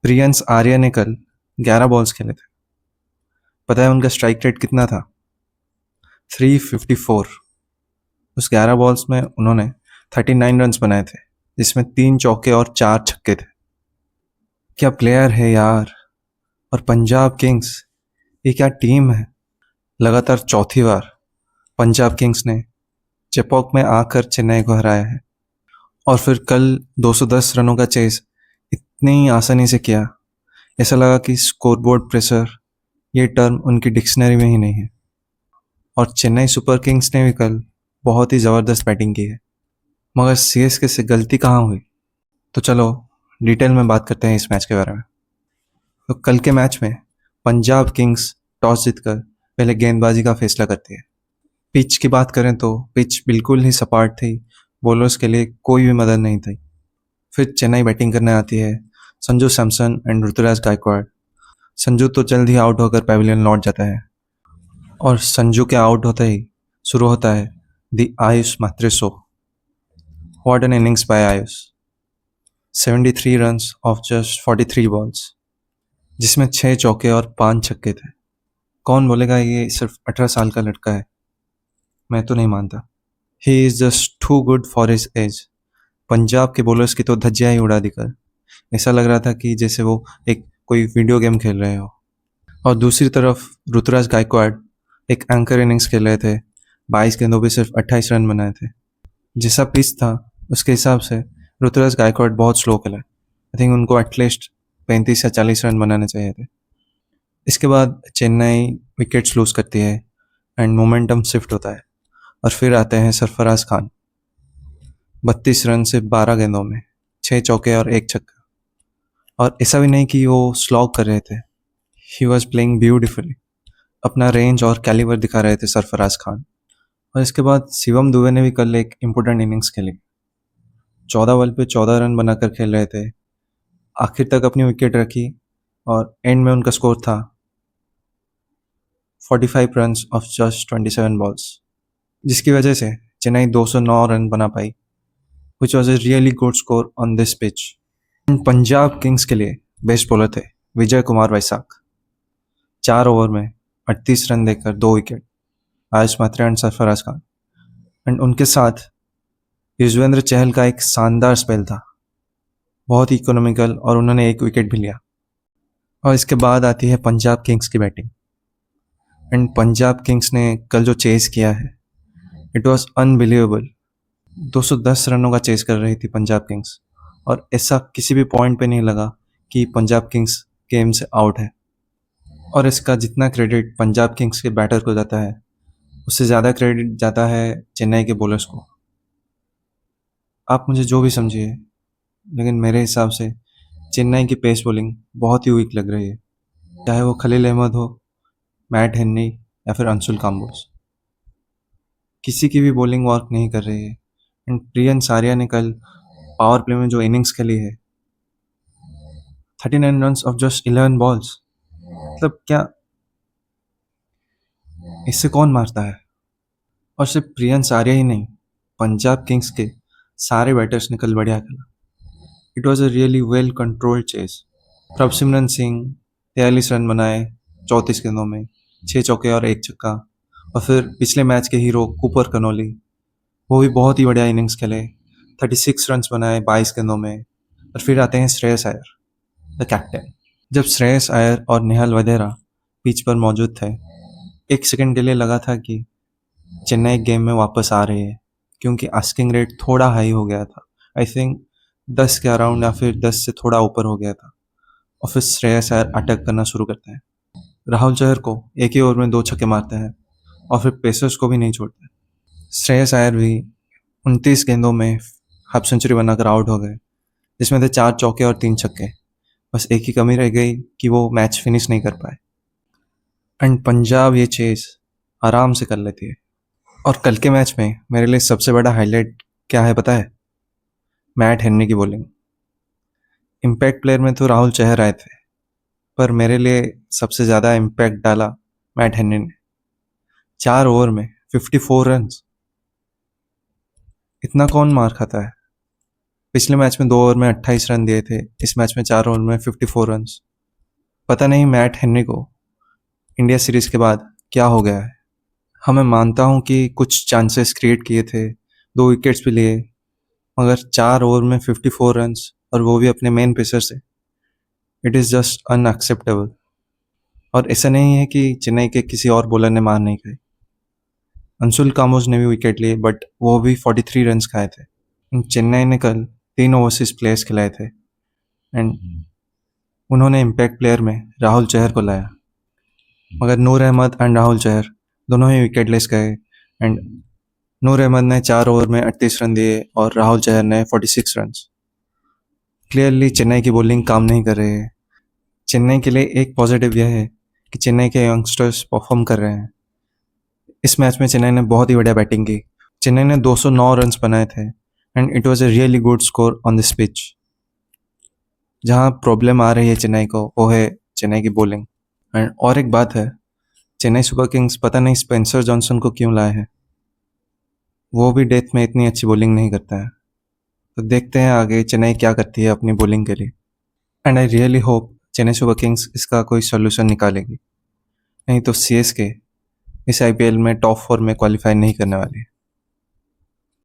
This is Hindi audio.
प्रियंस आर्या ने कल 11 बॉल्स खेले थे। पता है उनका स्ट्राइक रेट कितना था? 354। उस 11 बॉल्स में उन्होंने 39 रन्स बनाए थे, जिसमें 3 चौके और 4 छक्के थे। क्या प्लेयर है यार! और पंजाब किंग्स, ये क्या टीम है! लगातार चौथी बार पंजाब किंग्स ने चेपॉक में आकर चेन्नई को हराया है। और फिर कल 210 रनों का चेस इतनी आसानी से किया, ऐसा लगा कि स्कोरबोर्ड प्रेशर ये टर्म उनकी डिक्शनरी में ही नहीं है। और चेन्नई सुपर किंग्स ने भी कल बहुत ही ज़बरदस्त बैटिंग की है, मगर सीएसके से गलती कहाँ हुई? तो चलो डिटेल में बात करते हैं इस मैच के बारे में। तो कल के मैच में पंजाब किंग्स टॉस जीतकर पहले गेंदबाजी का फैसला करती है। पिच की बात करें तो पिच बिल्कुल ही सपाट थी, बॉलर्स के लिए कोई भी मदद नहीं थी। फिर चेन्नई बैटिंग करने आती है। संजू सैमसन एंड ऋतुराज गायकवाड़। संजू तो जल्द ही आउट होकर पैविलियन लौट जाता है, और संजू के आउट होते ही शुरू होता है the Ayush Mhatre show. What an innings by Ayush! 73 runs off just 43 balls, जिसमें 6 चौके और 5 छक्के थे। कौन बोलेगा ये सिर्फ 18 साल का लड़का है? मैं तो नहीं मानता। He is just too good for his age. Punjab के बॉलर्स की तो धज्जियां ही उड़ा दी कर। ऐसा लग रहा था कि जैसे वो एक कोई वीडियो गेम खेल रहे हो। और दूसरी तरफ ऋतुराज गायकवाड़ एक एंकर इनिंग्स खेल रहे थे। 22 गेंदों पे सिर्फ 28 रन बनाए थे। जैसा पिच था उसके हिसाब से ऋतुराज गायकवाड़ बहुत स्लो खेला। आई थिंक उनको एटलीस्ट 35 या 40 रन बनाने चाहिए थे। इसके बाद चेन्नई विकेट्स लूज करती है एंड मोमेंटम शिफ्ट होता है। और फिर आते हैं सरफराज खान। 32 रन से 12 गेंदों में 6 चौके और 1 छक्का। और ऐसा भी नहीं कि वो स्लॉग कर रहे थे, ही वॉज प्लेइंग ब्यूटिफुली। अपना रेंज और कैलिबर दिखा रहे थे सरफराज खान। और इसके बाद शिवम दुबे ने भी कल एक इम्पोर्टेंट इनिंग्स खेली। 14 बॉल पे 14 रन बनाकर खेल रहे थे, आखिर तक अपनी विकेट रखी, और एंड में उनका स्कोर था 45 रन ऑफ जस्ट 27 बॉल्स, जिसकी वजह से चेन्नई 209 रन बना पाई, which was a really good score on this pitch. Punjab Kings के लिए बेस्ट बॉलर थे विजय कुमार वैसाख। 4 ओवर में 38 रन देकर 2 wicket. Ayush Mhatre and Sarfaraz Khan, and उनके साथ युजवेंद्र चहल का एक शानदार स्पेल था, बहुत ही इकोनॉमिकल, और उन्होंने 1 विकेट भी लिया। और इसके बाद आती है पंजाब किंग्स की बैटिंग। एंड पंजाब किंग्स ने कल जो चेस किया है, इट वॉज अनबिलीवेबल। 210 रनों का चेस कर रही थी पंजाब किंग्स, और ऐसा किसी भी पॉइंट पे नहीं लगा कि पंजाब किंग्स गेम से आउट है। और इसका जितना क्रेडिट पंजाब किंग्स के बैटर को जाता है, उससे ज़्यादा क्रेडिट जाता है चेन्नई के बॉलर्स को। आप मुझे जो भी समझिए, लेकिन मेरे हिसाब से चेन्नई की पेस बॉलिंग बहुत ही वीक लग रही है, चाहे वो खलील अहमद हो, मैट हेनरी या फिर अंशुल काम्बोज। किसी की भी बॉलिंग वर्क नहीं कर रही है। एंड प्रियंस आर्या ने कल पावर प्ले में जो इनिंग्स खेली है, 39 रन ऑफ जस्ट 11 बॉल्स, मतलब क्या इससे कौन मारता है? और सिर्फ प्रियंस आर्या ही नहीं, पंजाब किंग्स के सारे बैटर्स ने कल बढ़िया खेला। It was a really well controlled chase. Prabhsimran Singh 43 run बनाए 34 गेंदों में, 6 चौके और 1 छक्का। और फिर पिछले मैच के हीरो कूपर कनोली, वो भी बहुत ही बढ़िया इनिंग्स खेले, 36 रन बनाए 22 गेंदों में। और फिर आते हैं श्रेयस अय्यर, द कैप्टन। जब श्रेयस अय्यर और नेहल वधेरा पिच पर मौजूद थे, एक सेकंड के लिए लगा था कि चेन्नई गेम में वापस आ रही है, क्योंकि आस्किंग रेट थोड़ा हाई हो गया था। आई थिंक 10 के अराउंड या फिर 10 से थोड़ा ऊपर हो गया था। और फिर श्रेयस अय्यर अटैक करना शुरू करते हैं। राहुल चहर को एक ही ओवर में 2 छक्के मारते हैं, और फिर पेसर्स को भी नहीं छोड़ते। श्रेयस अय्यर भी 29 गेंदों में हाफ सेंचुरी बनाकर आउट हो गए, जिसमें थे 4 चौके और 3 छक्के। बस एक ही कमी रह गई कि वो मैच फिनिश नहीं कर पाए। एंड पंजाब ये चेस आराम से कर लेती है। और कल के मैच में मेरे लिए सबसे बड़ा हाईलाइट क्या है पता है? मैट हेनरी की बॉलिंग। इम्पैक्ट प्लेयर में तो राहुल चहर आए थे, पर मेरे लिए सबसे ज़्यादा इम्पैक्ट डाला मैट हेनरी ने। 4 ओवर में 54 रन, इतना कौन मार खाता है? पिछले मैच में 2 ओवर में 28 रन दिए थे, इस मैच में 4 ओवर में 54 रन्स। पता नहीं मैट हेनरी को इंडिया सीरीज के बाद क्या हो गया है। हाँ, मैं मानता हूँ कि कुछ चांसेस क्रिएट किए थे, 2 विकेट्स भी लिए, मगर 4 ओवर में 54 रन्स और वो भी अपने मेन पेसर से, इट इज़ जस्ट अनएक्सेप्टेबल। और ऐसा नहीं है कि चेन्नई के किसी और बॉलर ने मार नहीं खाई। अंशुल कामोज ने भी विकेट लिए, बट वो भी 43 रन्स खाए थे। चेन्नई ने कल 3 ओवरसीज प्लेयर्स खिलाए थे एंड उन्होंने इम्पैक्ट प्लेयर में राहुल चहर को लाया, मगर नूर अहमद एंड राहुल चहर दोनों ही विकेटलेस गए एंड नूर अहमद ने 4 ओवर में 38 रन दिए और राहुल चहर ने 46 रन। क्लियरली चेन्नई की बॉलिंग काम नहीं कर रही है। चेन्नई के लिए एक पॉजिटिव यह है कि चेन्नई के यंगस्टर्स परफॉर्म कर रहे हैं। इस मैच में चेन्नई ने बहुत ही बढ़िया बैटिंग की। चेन्नई ने 209 रन बनाए थे and it was a really good score on this pitch. जहां प्रॉब्लम आ रही है चेन्नई को, वो है चेन्नई की बॉलिंग। एंड और एक बात है, चेन्नई सुपर किंग्स पता नहीं स्पेंसर जॉनसन को क्यों लाए हैं। वो भी डेथ में इतनी अच्छी बॉलिंग नहीं करता है। तो देखते हैं आगे चेन्नई क्या करती है अपनी बॉलिंग के लिए। And I really hope Chennai super Kings इसका कोई सोल्यूशन निकालेगी, नहीं तो सीएसके इस आईपीएल में टॉप 4 में क्वालिफाई नहीं करने वाली।